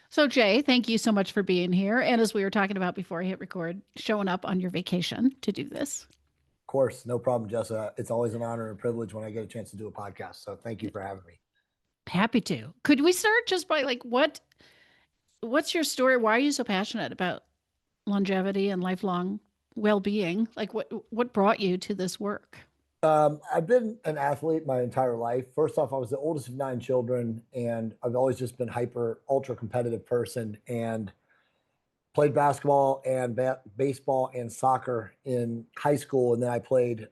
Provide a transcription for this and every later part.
So, Jay, thank you so much for being here. And as we were talking about before I hit record, showing up on your vacation to do this. Of course, no problem, Jessica. It's always an honor and privilege when I get a chance to do a podcast. So thank you for having me. Happy to. Could we start just by like what's your story? Why are you so passionate about longevity and lifelong well-being? Like what brought you to this work? I've been an athlete my entire life. First off, I was the oldest of nine children, and I've always just been hyper, ultra competitive person and played basketball and baseball and soccer in high school. And then I played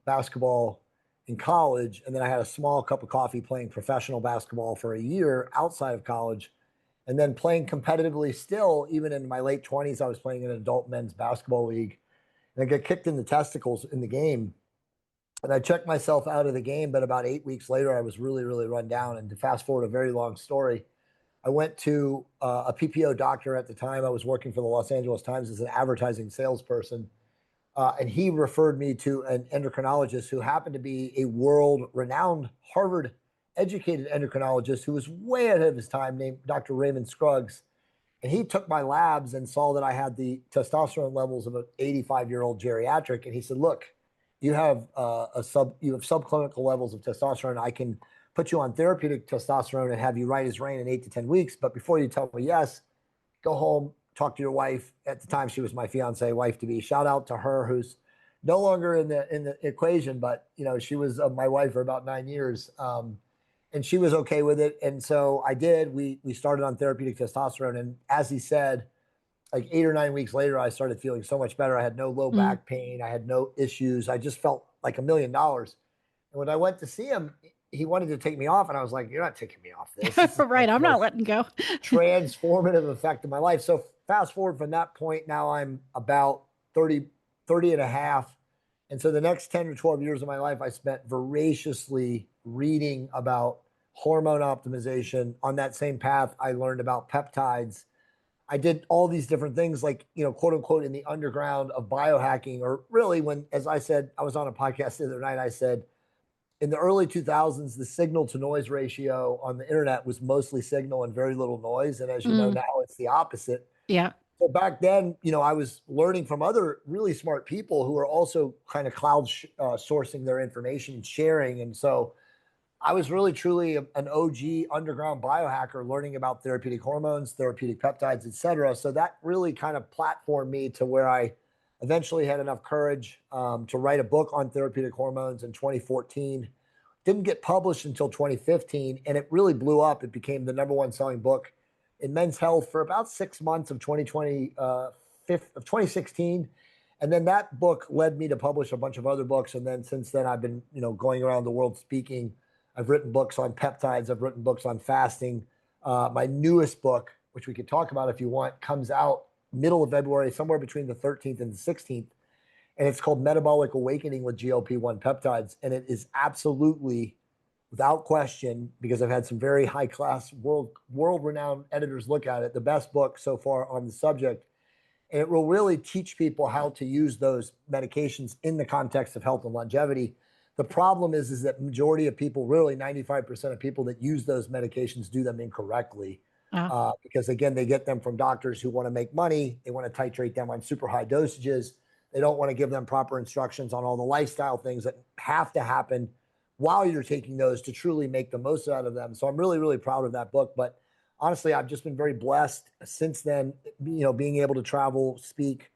basketball in college. And then I had a small cup of coffee playing professional basketball for a year outside of college. And then playing competitively still, even in my late 20s, I was playing in an adult men's basketball league. And I got kicked in the testicles in the game. And I checked myself out of the game, but about 8 weeks later, I was really, really run down. And to fast forward a very long story, I went to a PPO doctor at the time. I was working for the Los Angeles Times as an advertising salesperson. And he referred me to an endocrinologist who happened to be a world renowned Harvard educated endocrinologist who was way ahead of his time, named Dr. Raymond Scruggs. And he took my labs and saw that I had the testosterone levels of an 85-year-old geriatric. And he said, look, you have subclinical levels of testosterone. I can put you on therapeutic testosterone and have you right as rain in 8 to 10 weeks. But before you tell me yes, go home, talk to your wife. At the time, she was my fiance, wife to be. Shout out to her, who's no longer in the equation, but she was my wife for about 9 years, and she was okay with it. And so I did. We started on therapeutic testosterone, and as he said, like 8 or 9 weeks later, I started feeling so much better. I had no low Mm. back pain. I had no issues. I just felt like $1 million. And when I went to see him, he wanted to take me off, and I was like, "You're not taking me off this. This is Right. like the I'm not most letting go. transformative effect of my life." So fast forward from that point, now I'm about 30 and a half. And so the next 10 or 12 years of my life, I spent voraciously reading about hormone optimization. On that same path, I learned about peptides. I did all these different things, like, quote unquote, in the underground of biohacking, or really when, as I said, I was on a podcast the other night, I said, in the early 2000s, the signal to noise ratio on the internet was mostly signal and very little noise. And as you know, Mm. now it's the opposite. Yeah. So back then, I was learning from other really smart people who are also kind of sourcing their information and sharing. And so I was really truly an OG underground biohacker learning about therapeutic hormones, therapeutic peptides, et cetera. So that really kind of platformed me to where I eventually had enough courage to write a book on therapeutic hormones in 2014. Didn't get published until 2015, and it really blew up. It became the number one selling book in men's health for about 6 months of 2016. And then that book led me to publish a bunch of other books. And then since then, I've been, going around the world speaking. I've written books on peptides. I've written books on fasting. My newest book, which we could talk about if you want, comes out middle of February, somewhere between the 13th and the 16th. And it's called Metabolic Awakening with GLP-1 Peptides. And it is absolutely, without question, because I've had some very high class, world renowned editors look at it, the best book so far on the subject. And it will really teach people how to use those medications in the context of health and longevity. The problem is that majority of people, really 95% of people that use those medications, do them incorrectly. Uh, Because again, they get them from doctors who want to make money. They want to titrate them on super high dosages. They don't want to give them proper instructions on all the lifestyle things that have to happen while you're taking those to truly make the most out of them. So I'm really, really proud of that book. But honestly, I've just been very blessed since then, being able to travel, speak,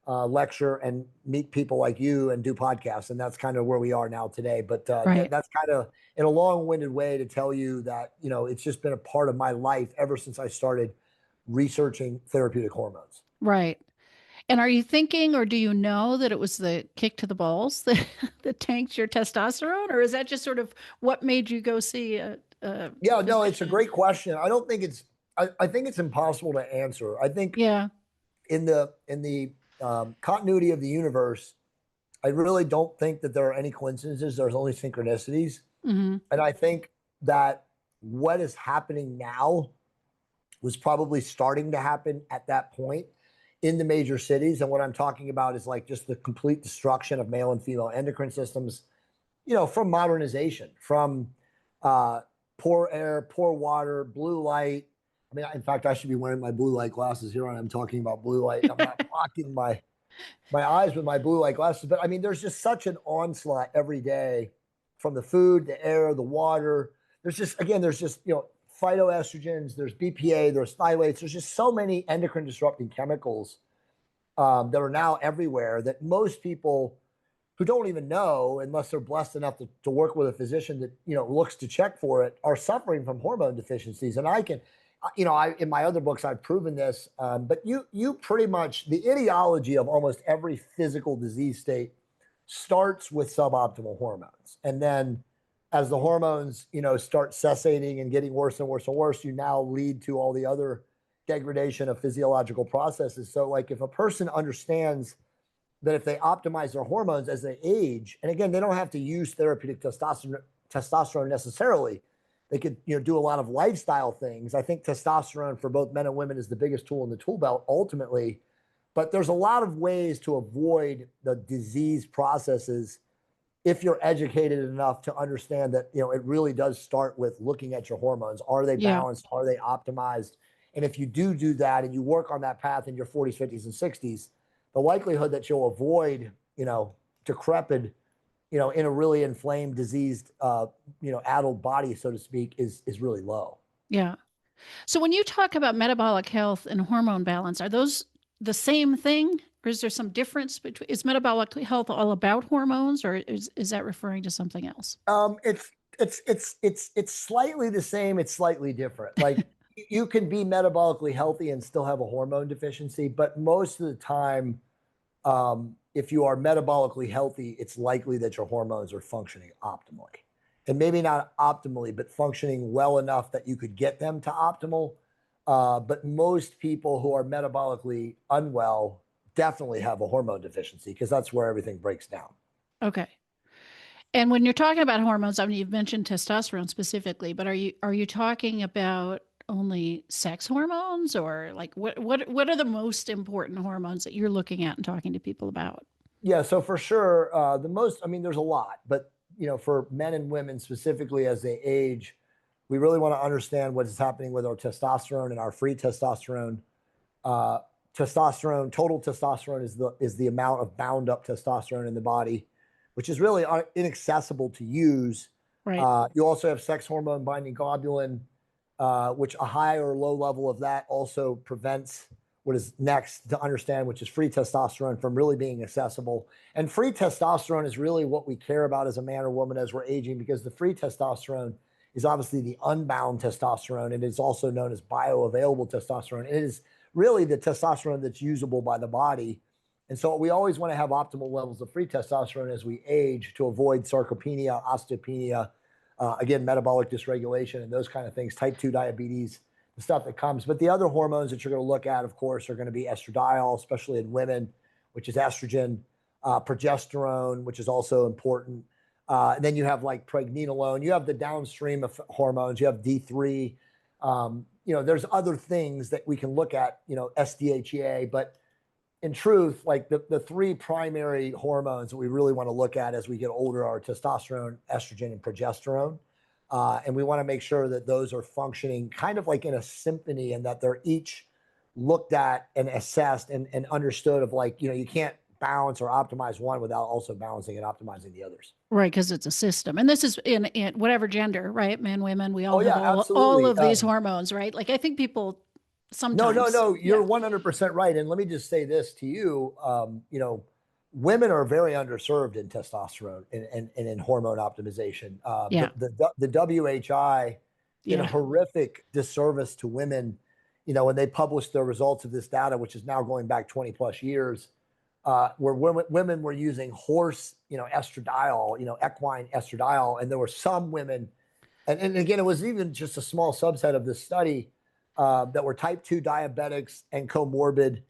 lecture, and meet people like you and do podcasts. And that's kind of where we are now today. But right. that's kind of in a long-winded way to tell you that, it's just been a part of my life ever since I started researching therapeutic hormones. Right. And are you thinking, or do you know that it was the kick to the balls that, that tanked your testosterone? Or is that just sort of what made you go see a Yeah, no, it's a physician? great question. I don't think I think it's impossible to answer. I think Yeah. in the continuity of the universe, I really don't think that there are any coincidences. There's only synchronicities. Hmm. And I think that what is happening now was probably starting to happen at that point in the major cities. And what I'm talking about is like just the complete destruction of male and female endocrine systems, from modernization, from uh, poor air, poor water, blue light, I mean, in fact, I should be wearing my blue light glasses here when I'm talking about blue light. I'm not blocking my eyes with my blue light glasses. But I mean, there's just such an onslaught every day from the food, the air, the water. There's just, again, there's just, phytoestrogens, there's BPA, there's phthalates. There's just so many endocrine disrupting chemicals that are now everywhere that most people who don't even know, unless they're blessed enough to work with a physician that, looks to check for it, are suffering from hormone deficiencies. And in my other books, I've proven this, but you pretty much, the etiology of almost every physical disease state starts with suboptimal hormones. And then as the hormones, start cessating and getting worse and worse and worse, you now lead to all the other degradation of physiological processes. So like if a person understands that if they optimize their hormones as they age, and again, they don't have to use therapeutic testosterone necessarily. They could, do a lot of lifestyle things. I think testosterone for both men and women is the biggest tool in the tool belt ultimately, but there's a lot of ways to avoid the disease processes if you're educated enough to understand that, it really does start with looking at your hormones. Are they Yeah. balanced? Are they optimized? And if you do that and you work on that path in your 40s, 50s, and 60s, the likelihood that you'll avoid, decrepit, in a really inflamed, diseased, addled body, so to speak, is really low. Yeah. So when you talk about metabolic health and hormone balance, are those the same thing? Or is there some difference between, is metabolic health all about hormones, or is that referring to something else? It's slightly the same. It's slightly different. Like you can be metabolically healthy and still have a hormone deficiency, but most of the time, if you are metabolically healthy, it's likely that your hormones are functioning optimally. And maybe not optimally, but functioning well enough that you could get them to optimal. But most people who are metabolically unwell definitely have a hormone deficiency because that's where everything breaks down. Okay. And when you're talking about hormones, I mean, you've mentioned testosterone specifically, but are you talking about only sex hormones, or like what are the most important hormones that you're looking at and talking to people about? Yeah, so for sure, I mean, there's a lot, but for men and women specifically as they age, we really want to understand what is happening with our testosterone and our free testosterone. Uh, total testosterone is the amount of bound up testosterone in the body, which is really inaccessible to use. Right. You also have sex hormone binding globulin, which a high or low level of that also prevents what is next to understand, which is free testosterone from really being accessible. And free testosterone is really what we care about as a man or woman as we're aging, because the free testosterone is obviously the unbound testosterone, and it's also known as bioavailable testosterone. It is really the testosterone that's usable by the body. And so we always want to have optimal levels of free testosterone as we age to avoid sarcopenia, osteopenia, again, metabolic dysregulation and those kind of things, type 2 diabetes, the stuff that comes. But the other hormones that you're going to look at, of course, are going to be estradiol, especially in women, which is estrogen, progesterone, which is also important. And then you have like pregnenolone. You have the downstream of hormones. You have D3. There's other things that we can look at, SDHEA. But in truth, like the three primary hormones that we really want to look at as we get older are testosterone, estrogen, and progesterone. And we want to make sure that those are functioning kind of like in a symphony, and that they're each looked at and assessed and understood of, like, you can't balance or optimize one without also balancing and optimizing the others. Right, because it's a system. And this is in whatever gender, right? Men, women, we all Oh have yeah, all absolutely. of these hormones, right? Like I think people sometimes, No, yeah. you're 100% right. And let me just say this to you. Women are very underserved in testosterone and in hormone optimization. Yeah. The WHI did a Yeah. horrific disservice to women, when they published the results of this data, which is now going back 20 plus years, where women were using horse, estradiol, equine estradiol. And there were some women, and again, it was even just a small subset of this study, that were type 2 diabetics and comorbid,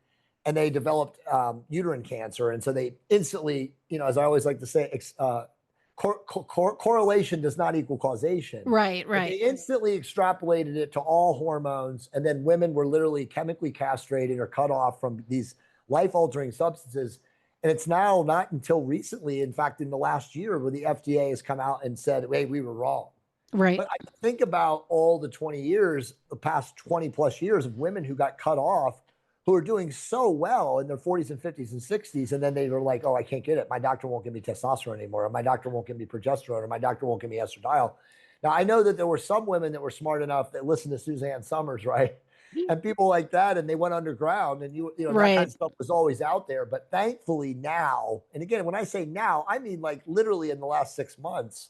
and they developed uterine cancer. And so they instantly, as I always like to say, correlation does not equal causation. Right, But they right. instantly extrapolated it to all hormones. And then women were literally chemically castrated or cut off from these life-altering substances. And it's now not until recently, in fact, in the last year, where the FDA has come out and said, hey, we were wrong. Right. But I think about all the 20 years, the past 20 plus years of women who got cut off, who are doing so well in their 40s and 50s and 60s. And then they were like, oh, I can't get it. My doctor won't give me testosterone anymore. Or my doctor won't give me progesterone. Or my doctor won't give me estradiol. Now, I know that there were some women that were smart enough that listened to Suzanne Summers, right? And people like that, and they went underground, and you know, that kind Right. of stuff was always out there. But thankfully now, and again, when I say now, I mean like literally in the last 6 months,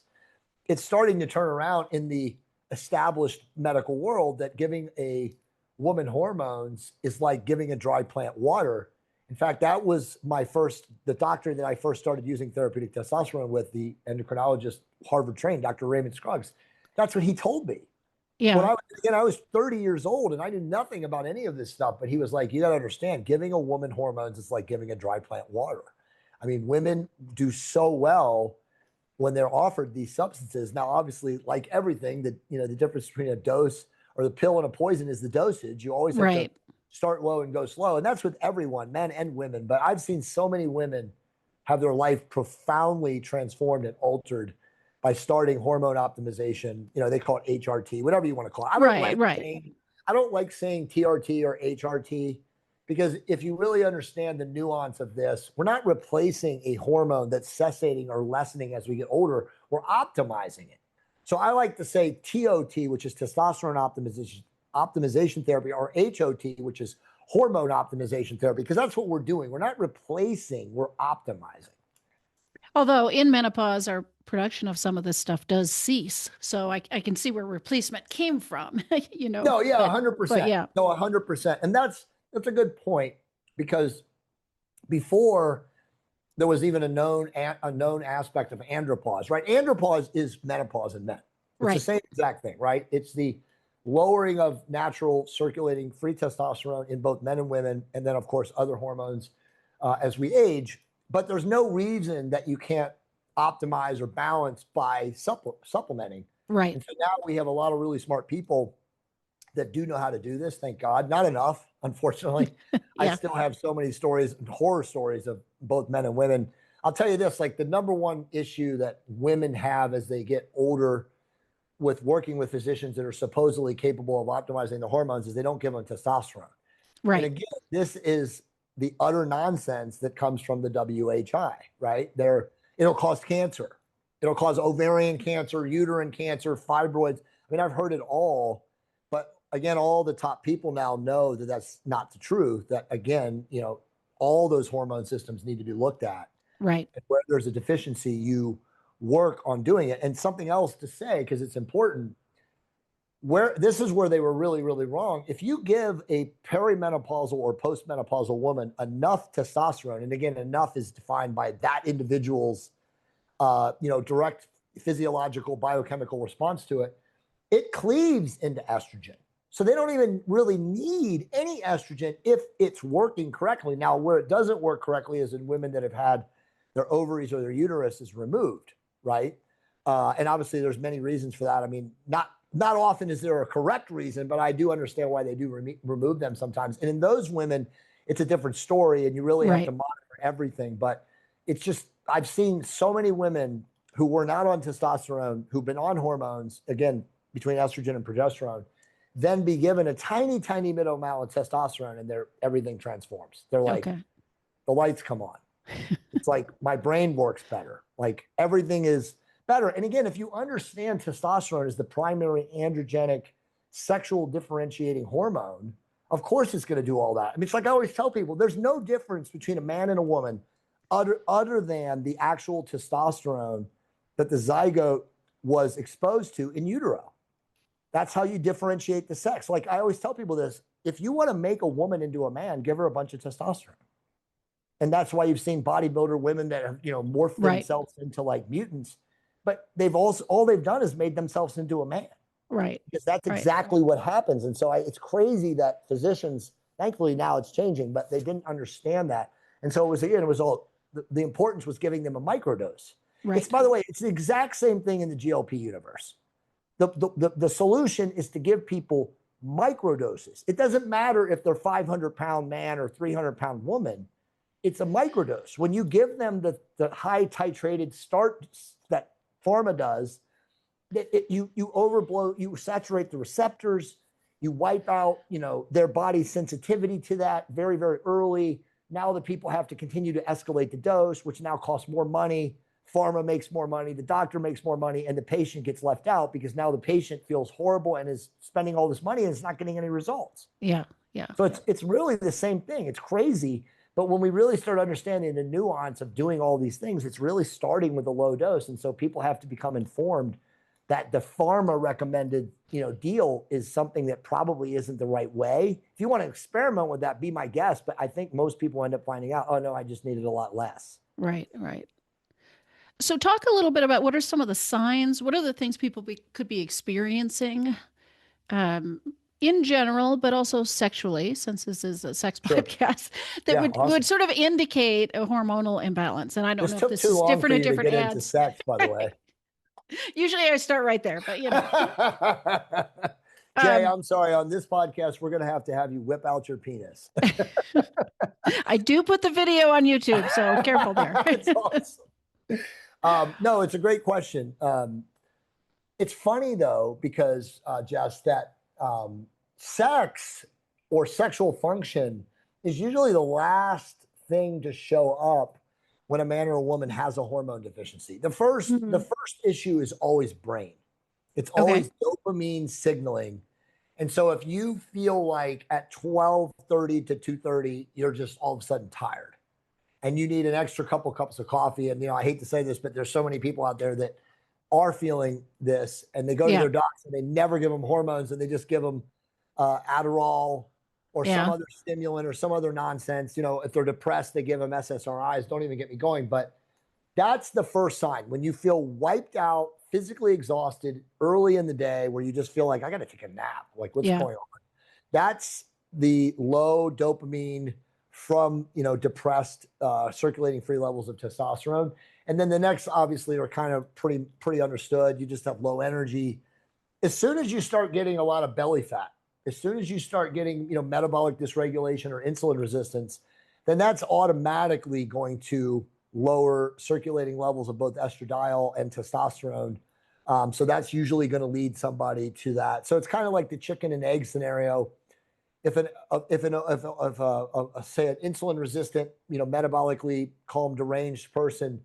it's starting to turn around in the established medical world that giving a woman hormones is like giving a dry plant water. In fact, that was the doctor that I first started using therapeutic testosterone with, the endocrinologist, Harvard trained, Dr. Raymond Scruggs. That's what he told me. When Yeah. I was 30 years old and I knew nothing about any of this stuff, but he was like, you got to understand, giving a woman hormones is like giving a dry plant water. I mean, women do so well when they're offered these substances. Now, obviously, like everything, the difference between a dose or the pill and a poison is the dosage. You always have to Right. start low and go slow. And that's with everyone, men and women. But I've seen so many women have their life profoundly transformed and altered by starting hormone optimization. They call it HRT, whatever you want to call it. Right. Right. I don't like saying TRT or HRT, because if you really understand the nuance of this, we're not replacing a hormone that's cessating or lessening as we get older. We're optimizing it. So I like to say TOT, which is testosterone optimization therapy, or HOT, which is hormone optimization therapy, because that's what we're doing. We're not replacing, we're optimizing. Although in menopause, our production of some of this stuff does cease. So I can see where replacement came from, No, yeah, but 100%. yeah. No, 100%. And that's a good point, because before there was even a known aspect of andropause, right? Andropause is menopause in men. It's the Right. same exact thing, right? It's the lowering of natural circulating free testosterone in both men and women, and then of course other hormones as we age. But there's no reason that you can't optimize or balance by supplementing. Right. And so now we have a lot of really smart people that do know how to do this. Thank God. Not enough, unfortunately. I Yeah. still have so many stories, horror stories of both men and women. I'll tell you this, like the number one issue that women have as they get older with working with physicians that are supposedly capable of optimizing the hormones is they don't give them testosterone. And Right. again, this is the utter nonsense that comes from the WHI, right? It'll cause cancer. It'll cause ovarian cancer, uterine cancer, fibroids. I mean, I've heard it all. But again, all the top people now know that that's not the truth. That again, all those hormone systems need to be looked at. Right. And where there's a deficiency, you work on doing it. And something else to say, because it's important, where this is where they were really, really wrong. If you give a perimenopausal or postmenopausal woman enough testosterone, and again, enough is defined by that individual's, direct physiological biochemical response to it, it cleaves into estrogen. So they don't even really need any estrogen if it's working correctly. Now, where it doesn't work correctly is in women that have had their ovaries or their uterus is removed, right? And obviously, there's many reasons for that. I mean, not often is there a correct reason, but I do understand why they do remove them sometimes. And in those women, it's a different story, and you really have to Right. monitor everything. But it's just, I've seen so many women who were not on testosterone, who've been on hormones, again, between estrogen and progesterone, then be given a tiny, tiny middle amount of testosterone, and everything transforms. They're like, Okay. the lights come on. It's like my brain works better. Like everything is better. And again, if you understand testosterone as the primary androgenic sexual differentiating hormone, of course it's going to do all that. I mean, it's like I always tell people, there's no difference between a man and a woman other than the actual testosterone that the zygote was exposed to in utero. That's how you differentiate the sex. Like I always tell people this, if you want to make a woman into a man, give her a bunch of testosterone. And that's why you've seen bodybuilder women that have, morphed Right. themselves into like mutants, but all they've done is made themselves into a man, Right. because that's Right. exactly what happens. And so it's crazy that physicians, thankfully now it's changing, but they didn't understand that. And so it was all, the importance was giving them a microdose. It's, Right. by the way, it's the exact same thing in the GLP universe. The solution is to give people microdoses. It doesn't matter if they're 500-pound man or 300-pound woman. It's a microdose. When you give them the high titrated start that pharma does, you overblow, you saturate the receptors, you wipe out, their body's sensitivity to that very, very early. Now the people have to continue to escalate the dose, which now costs more money. Pharma makes more money, the doctor makes more money, and the patient gets left out because now the patient feels horrible and is spending all this money and is not getting any results. Yeah. Yeah. So it's really the same thing. It's crazy. But when we really start understanding the nuance of doing all these things, it's really starting with a low dose. And so people have to become informed that the pharma recommended, deal is something that probably isn't the right way. If you want to experiment with that, be my guest. But I think most people end up finding out, oh no, I just needed a lot less. Right. Right. So talk a little bit about what are some of the signs? What are the things people could be experiencing um, in general, but also sexually, since this is a sex Sure. podcast, that Yeah, would, awesome. would sort of indicate a hormonal imbalance. And I don't This know if took this too is long for different in you to different get into ads. sex, by the way. Usually I start right there, but Jay, um, I'm sorry. On this podcast, we're going to have you whip out your penis. I do put the video on YouTube, so careful there. That's awesome. No, it's a great question. It's funny though, because Jess, that sex or sexual function is usually the last thing to show up when a man or a woman has a hormone deficiency. The first issue is always brain. It's always dopamine signaling. And so if you feel like at 12:30 to 2:30, you're just all of a sudden tired and you need an extra couple cups of coffee. And, I hate to say this, but there's so many people out there that are feeling this and they go to their docs and they never give them hormones and they just give them Adderall or some other stimulant or some other nonsense. If they're depressed, they give them SSRIs. Don't even get me going. But that's the first sign when you feel wiped out, physically exhausted early in the day where you just feel like I got to take a nap. Like what's going on? That's the low dopamine from, depressed circulating free levels of testosterone. And then the next obviously are kind of pretty understood. You just have low energy. As soon as you start getting a lot of belly fat, as soon as you start getting, metabolic dysregulation or insulin resistance, then that's automatically going to lower circulating levels of both estradiol and testosterone. So that's usually going to lead somebody to that. So it's kind of like the chicken and egg scenario. If say an insulin resistant, metabolically calm, deranged person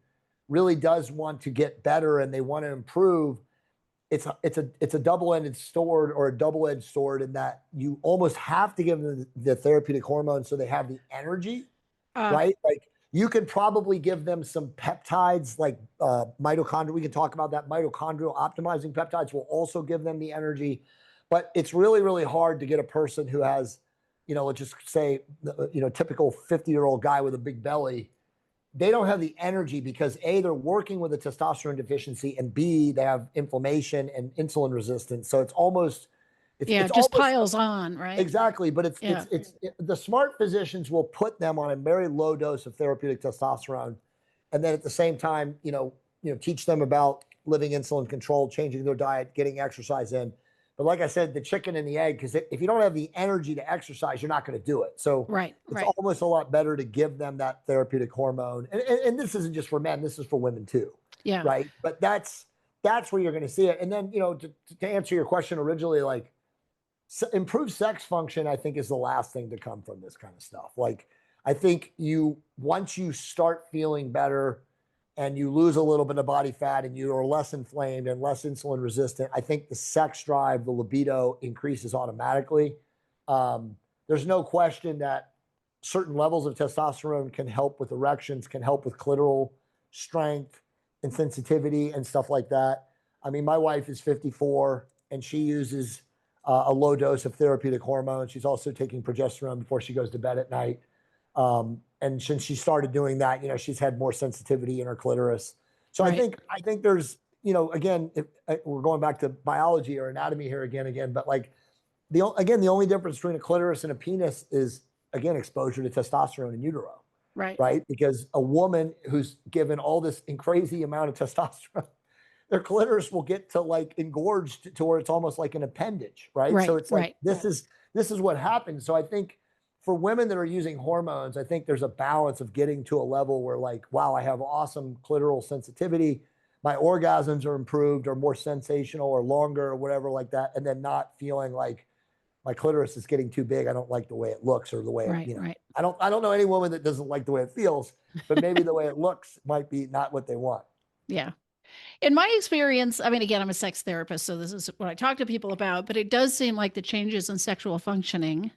really does want to get better and they want to improve, it's a double-ended sword or a double-edged sword in that you almost have to give them the therapeutic hormone so they have the energy, right? Like you could probably give them some peptides like mitochondria. We can talk about that. Mitochondrial optimizing peptides will also give them the energy, but it's really, really hard to get a person who has, let's just say, typical 50-year-old guy with a big belly. They don't have the energy because A, they're working with a testosterone deficiency, and B, they have inflammation and insulin resistance. So it's almost, it just almost piles on, right? Exactly. But the smart physicians will put them on a very low dose of therapeutic testosterone. And then at the same time, teach them about living insulin controlled, changing their diet, getting exercise in. But like I said, the chicken and the egg, because if you don't have the energy to exercise, you're not going to do it. So it's almost a lot better to give them that therapeutic hormone. And this isn't just for men, this is for women too. Yeah. Right. But that's where you're going to see it. And then, to answer your question originally, like improved sex function, I think is the last thing to come from this kind of stuff. Like, I think once you start feeling better, and you lose a little bit of body fat and you are less inflamed and less insulin resistant, I think the sex drive, the libido increases automatically. There's no question that certain levels of testosterone can help with erections, can help with clitoral strength and sensitivity and stuff like that. I mean, my wife is 54 and she uses a low dose of therapeutic hormone. She's also taking progesterone before she goes to bed at night. And since she started doing that, she's had more sensitivity in her clitoris. So I think there's, again, if we're going back to biology or anatomy here again, but like the only difference between a clitoris and a penis is, again, exposure to testosterone in utero. Right. Because a woman who's given all this crazy amount of testosterone, their clitoris will get to like engorged to where it's almost like an appendage. Right. So it's like, this is what happens. So I think, for women that are using hormones, I think there's a balance of getting to a level where like, wow, I have awesome clitoral sensitivity, my orgasms are improved or more sensational or longer or whatever like that, and then not feeling like my clitoris is getting too big. I don't like the way it looks or the way it, Right, right. I don't know any woman that doesn't like the way it feels, but maybe the way it looks might be not what they want. Yeah. In my experience, I mean, again, I'm a sex therapist, so this is what I talk to people about, but it does seem like the changes in sexual functioning,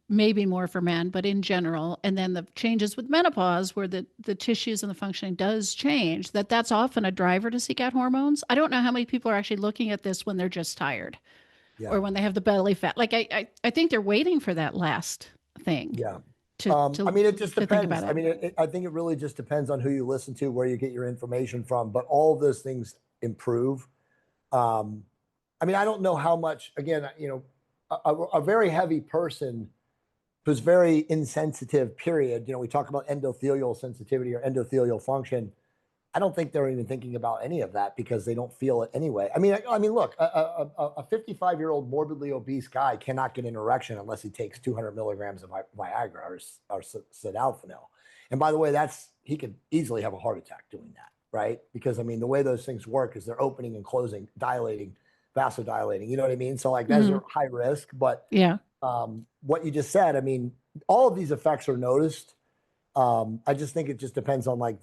maybe more for men, but in general, and then the changes with menopause, where the tissues and the functioning does change, that's often a driver to seek out hormones. I don't know how many people are actually looking at this when they're just tired Yeah. or when they have the belly fat. Like I think they're waiting for that last thing Yeah. to I mean, it just to think depends. about I it. mean, I think it really just depends on who you listen to, where you get your information from, but all of those things improve. Um, I mean, I don't know how much, again, a very heavy person who's very insensitive, period. We talk about endothelial sensitivity or endothelial function. I don't think they're even thinking about any of that because they don't feel it anyway. I mean, look, a 55-year-old morbidly obese guy cannot get an erection unless he takes 200 milligrams of Viagra or Sildenafil. And by the way, he could easily have a heart attack doing that, right? Because I mean, the way those things work is they're opening and closing, dilating, vasodilating. You know what I mean? So like, those Hmm. are high risk. But Yeah. what you just said, I mean, all of these effects are noticed. I just think it just depends on like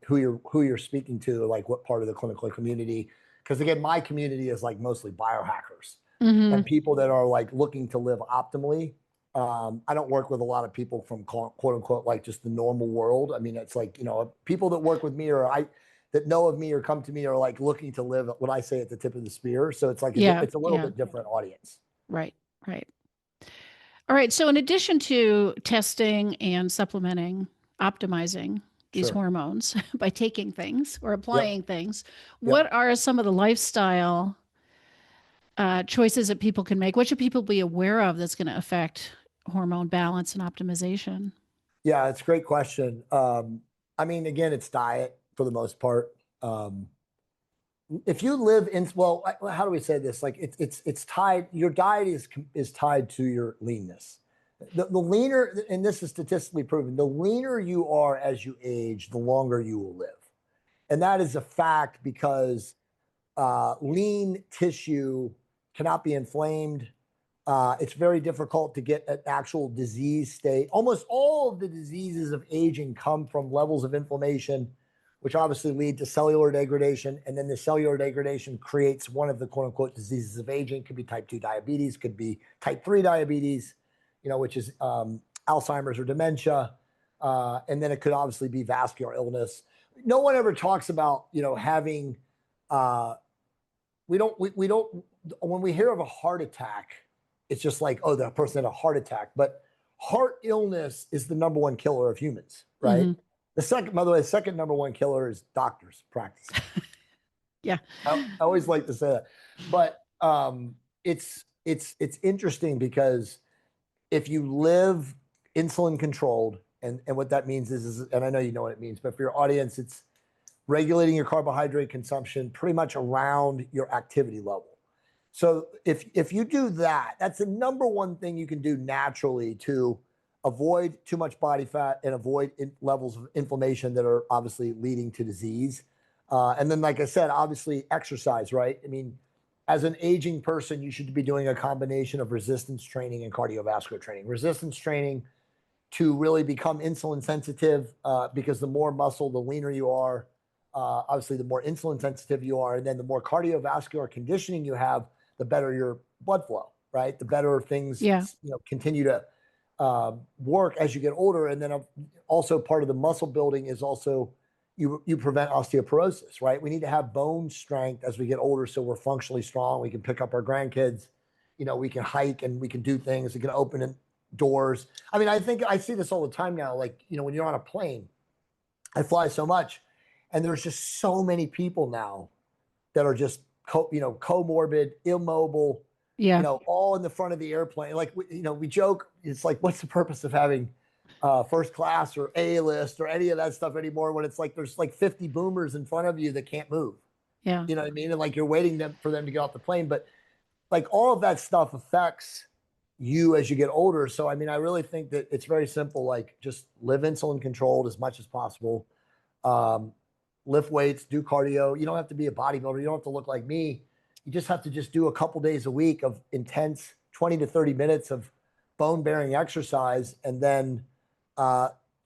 who you're speaking to, like what part of the clinical community. Because again, my community is like mostly biohackers Hmm. and people that are like looking to live optimally. I don't work with a lot of people from quote unquote like just the normal world. I mean, it's like people that work with me or that know of me or come to me are like looking to live what I say at the tip of the spear. So it's like Yeah. it's a little Yeah. bit different audience. Right. Right. All right. So, in addition to testing and supplementing, optimizing these Sure. hormones by taking things or Yep. applying things, Yep. what are some of the lifestyle choices that people can make? What should people be aware of that's going to affect hormone balance and optimization? Yeah, it's a great question. I mean, again, it's diet for the most part. Um, if you live in, well, how do we say this? Like it's tied. Your diet is tied to your leanness. The leaner, and this is statistically proven, the leaner you are as you age, the longer you will live, and that is a fact because lean tissue cannot be inflamed. It's very difficult to get an actual disease state. Almost all of the diseases of aging come from levels of inflammation, which obviously lead to cellular degradation. And then the cellular degradation creates one of the quote unquote diseases of aging. It could be type 2 diabetes, could be type 3 diabetes, which is Alzheimer's or dementia. And then it could obviously be vascular illness. No one ever talks about, having, we don't, when we hear of a heart attack, it's just like, oh, that person had a heart attack. But heart illness is the number one killer of humans, right? Hmm. By the way, the second number one killer is doctors practicing. Yeah. I always like to say that, but it's interesting because if you live insulin controlled, and what that means is, and I know you know what it means, but for your audience, it's regulating your carbohydrate consumption pretty much around your activity level. So if you do that, that's the number one thing you can do naturally to avoid too much body fat and avoid levels of inflammation that are obviously leading to disease. And then, like I said, obviously exercise, right? I mean, as an aging person, you should be doing a combination of resistance training and cardiovascular training. Resistance training to really become insulin sensitive, because the more muscle, the leaner you are. Obviously, the more insulin sensitive you are, and then the more cardiovascular conditioning you have, the better your blood flow, right? The better things Yeah. continue to work as you get older. And then also part of the muscle building is also you prevent osteoporosis, right? We need to have bone strength as we get older, so we're functionally strong. We can pick up our grandkids, we can hike and we can do things. We can open doors. I mean, I think I see this all the time now. Like when you're on a plane, I fly so much, and there's just so many people now that are just comorbid, immobile, Yeah. all in the front of the airplane. Like we joke, it's like, what's the purpose of having first class or A list or any of that stuff anymore when it's like there's like 50 boomers in front of you that can't move. Yeah. You know what I mean? And like you're waiting for them to get off the plane, but like all of that stuff affects you as you get older. So I mean, I really think that it's very simple. Like just live insulin controlled as much as possible. Um, lift weights, do cardio. You don't have to be a bodybuilder. You don't have to look like me. You just have to just do a couple days a week of intense 20 to 30 minutes of bone bearing exercise. And then,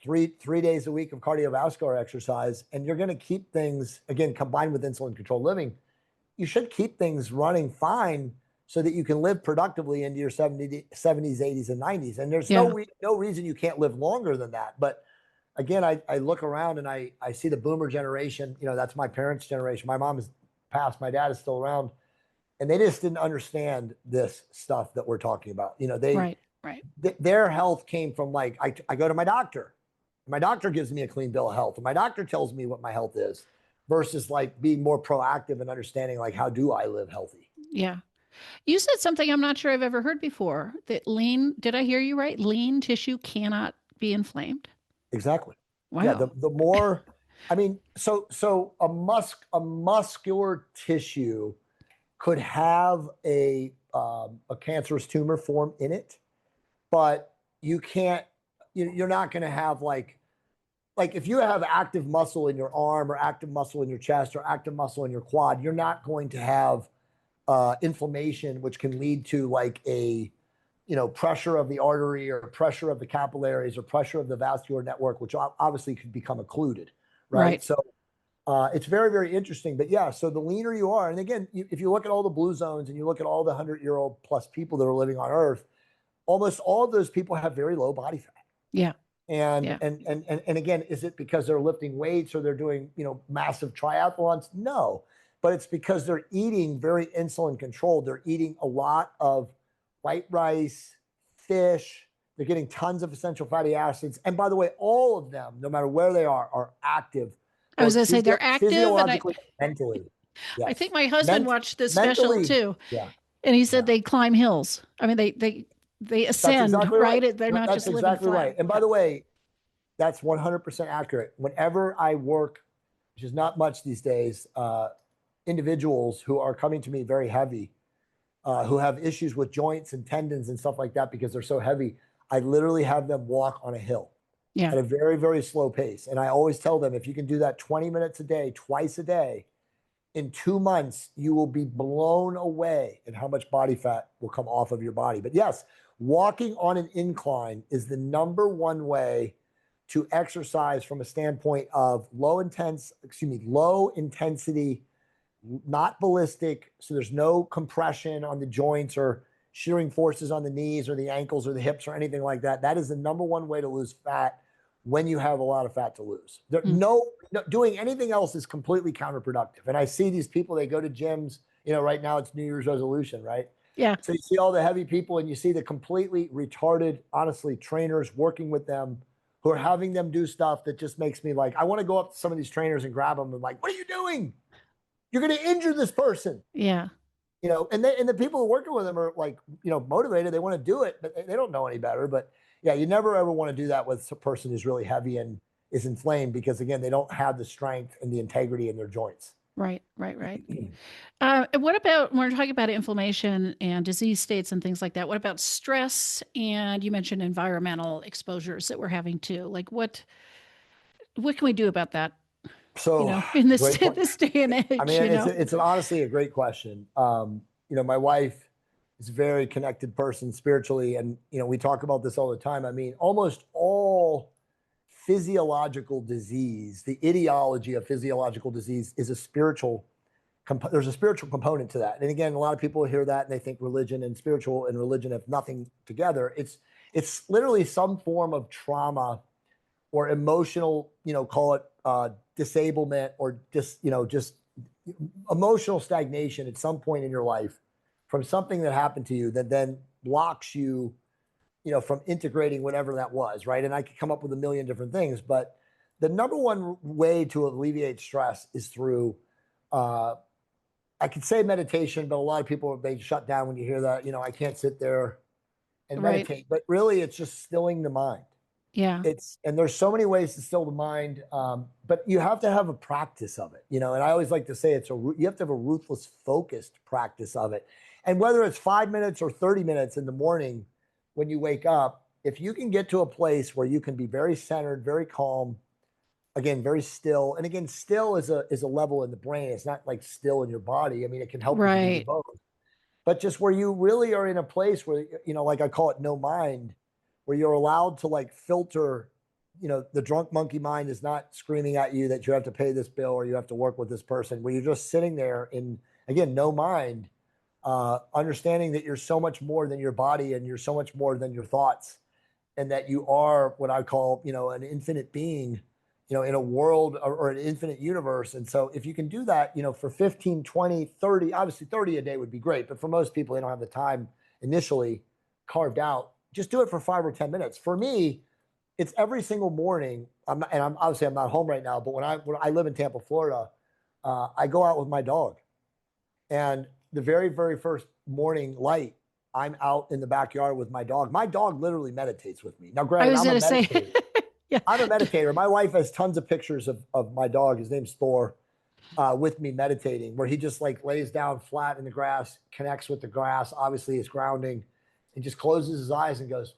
three days a week of cardiovascular exercise. And you're going to keep things, again, combined with insulin controlled living, you should keep things running fine so that you can live productively into your 70s, 80s, and 90s. And there's Yeah. no reason you can't live longer than that. But again, I look around and I see the boomer generation. That's my parents' generation. My mom is passed. My dad is still around. And they just didn't understand this stuff that we're talking about. Right. Their health came from like, I go to my doctor. My doctor gives me a clean bill of health. And my doctor tells me what my health is versus like being more proactive and understanding like, how do I live healthy? Yeah. You said something I'm not sure I've ever heard before, that did I hear you right? Lean tissue cannot be inflamed. Exactly. Yeah. Wow. The more, I mean, so a muscular tissue could have a cancerous tumor form in it, but you're not going to have like if you have active muscle in your arm or active muscle in your chest or active muscle in your quad, you're not going to have inflammation, which can lead to like a pressure of the artery or pressure of the capillaries or pressure of the vascular network, which obviously could become occluded, right? So it's very, very interesting. But yeah, so the leaner you are, and again, if you look at all the blue zones and you look at all the 100-year-old plus people that are living on Earth, almost all of those people have very low body fat. Yeah. And again, is it because they're lifting weights or they're doing massive triathlons? No, but it's because they're eating very insulin controlled. They're eating a lot of white rice, fish. They're getting tons of essential fatty acids. And by the way, all of them, no matter where they are active. I was going to say they're active. Physiologically, mentally. Yes. I think my husband watched this special too. Yeah. And he said they climb hills. I mean, they ascend, exactly right? They're not just living flat. Right. And by the way, that's 100% accurate. Whenever I work, which is not much these days, individuals who are coming to me very heavy, who have issues with joints and tendons and stuff like that because they're so heavy, I literally have them walk on a hill at a very, very slow pace. And I always tell them, if you can do that 20 minutes a day, twice a day, in 2 months, you will be blown away at how much body fat will come off of your body. But yes, walking on an incline is the number one way to exercise from a standpoint of low intensity, not ballistic. So there's no compression on the joints or shearing forces on the knees or the ankles or the hips or anything like that. That is the number one way to lose fat when you have a lot of fat to lose. Doing anything else is completely counterproductive. And I see these people, they go to gyms, right now it's New Year's resolution, right? Yeah. So you see all the heavy people and you see the completely retarded, honestly, trainers working with them who are having them do stuff that just makes me like, I want to go up to some of these trainers and grab them and like, what are you doing? You're going to injure this person. Yeah. And the people who are working with them are like, motivated. They want to do it, but they don't know any better. But yeah, you never ever want to do that with a person who's really heavy and is inflamed because again, they don't have the strength and the integrity in their joints. Right. What about when we're talking about inflammation and disease states and things like that? What about stress? And you mentioned environmental exposures that we're having too. Like what can we do about that? So in this day and age, I mean, it's honestly a great question. My wife is a very connected person spiritually, and we talk about this all the time. I mean, almost all physiological disease, the etiology of physiological disease is a spiritual. There's a spiritual component to that, and again, a lot of people hear that and they think religion and spiritual and religion have nothing together. It's literally some form of trauma or emotional, call it disablement or just emotional stagnation at some point in your life from something that happened to you that then blocks you, from integrating whatever that was, right? And I could come up with a million different things, but the number one way to alleviate stress is through, I could say meditation, but a lot of people, they shut down when you hear that, I can't sit there and meditate, but really it's just stilling the mind. Yeah. And there's so many ways to still the mind, but you have to have a practice of it, and I always like to say you have to have a ruthless, focused practice of it. And whether it's 5 minutes or 30 minutes in the morning when you wake up, if you can get to a place where you can be very centered, very calm, again, very still. And again, still is a level in the brain. It's not like still in your body. I mean, it can help you to do Right. both. But just where you really are in a place where, like I call it no mind, where you're allowed to like filter, the drunk monkey mind is not screaming at you that you have to pay this bill or you have to work with this person, where you're just sitting there in, again, no mind, understanding that you're so much more than your body and you're so much more than your thoughts, and that you are what I call, an infinite being, in a world, or an infinite universe. And so if you can do that, for 15, 20, 30, obviously 30 a day would be great. But for most people, they don't have the time initially carved out. Just do it for 5 or 10 minutes. For me, it's every single morning. I'm obviously I'm not home right now, but when I live in Tampa, Florida, I go out with my dog, and the very, very first morning light, I'm out in the backyard with my dog. My dog literally meditates with me. Now, I granted, was I'm a going to say, meditator. yeah. I'm a meditator. My wife has tons of pictures of my dog. His name's Thor, with me meditating, where he just like lays down flat in the grass, connects with the grass. Obviously, is grounding, and just closes his eyes and goes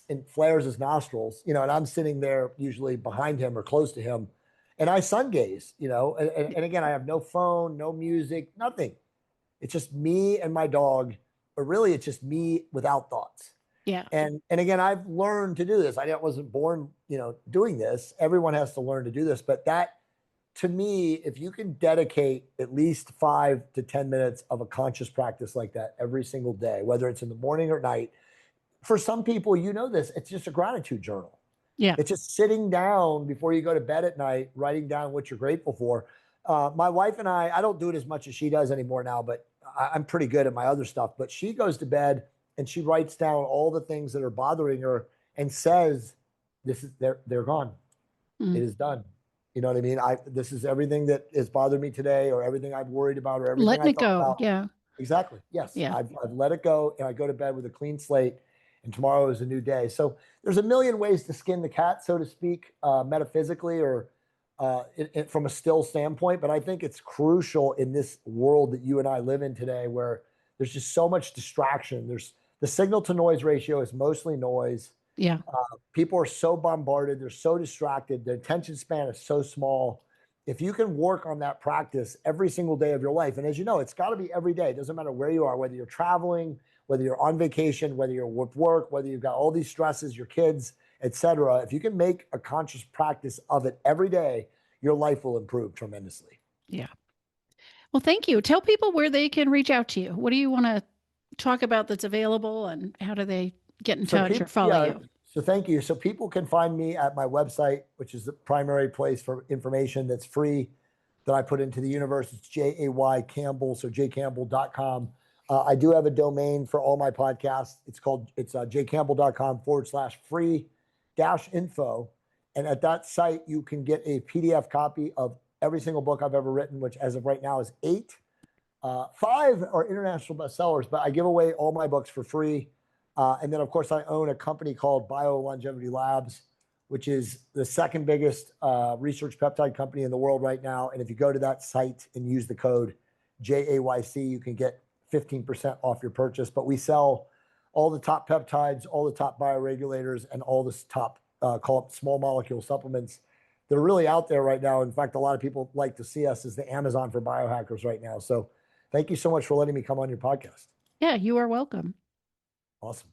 and flares his nostrils. And I'm sitting there usually behind him or close to him, and I sun gaze. And again, I have no phone, no music, nothing. It's just me and my dog, or really, it's just me without thoughts. Yeah. And again, I've learned to do this. I wasn't born, doing this. Everyone has to learn to do this. But that, to me, if you can dedicate at least 5 to 10 minutes of a conscious practice like that every single day, whether it's in the morning or night, for some people, this, it's just a gratitude journal. Yeah. It's just sitting down before you go to bed at night, writing down what you're grateful for. My wife and I don't do it as much as she does anymore now, but I'm pretty good at my other stuff. But she goes to bed and she writes down all the things that are bothering her and says, they're gone. Mm. It is done. You know what I mean? This is everything that has bothered me today, or everything I've worried about, or everything Letting I it thought go. about. Yeah. Exactly. Yes. Yeah. I've let it go, and I go to bed with a clean slate, and tomorrow is a new day. So there's a million ways to skin the cat, so to speak, metaphysically, or from a still standpoint. But I think it's crucial in this world that you and I live in today, where there's just so much distraction. The signal to noise ratio is mostly noise. Yeah. People are so bombarded, they're so distracted, their attention span is so small. If you can work on that practice every single day of your life, and as you know, it's got to be every day. It doesn't matter where you are, whether you're traveling, whether you're on vacation, whether you're with work, whether you've got all these stresses, your kids, etc. If you can make a conscious practice of it every day, your life will improve tremendously. Yeah. Well, thank you. Tell people where they can reach out to you. What do you want to talk about that's available, and how do they get in So touch or people, follow yeah. you? So thank you. So people can find me at my website, which is the primary place for information that's free that I put into the universe. It's JAY Campbell, so jcampbell.com. I do have a domain for all my podcasts. It's jcampbell.com/free info. And at that site, you can get a PDF copy of every single book I've ever written, which as of right now is 8. 5 are international bestsellers, but I give away all my books for free. And then, of course, I own a company called Bio Labs, which is the second biggest research peptide company in the world right now. And if you go to that site and use the code JAYC, you can get 15% off your purchase. But we sell all the top peptides, all the top bioregulators, and all the top call it small molecule supplements. They're really out there right now. In fact, a lot of people like to see us as the Amazon for biohackers right now. So thank you so much for letting me come on your podcast. Yeah, you are welcome. Awesome.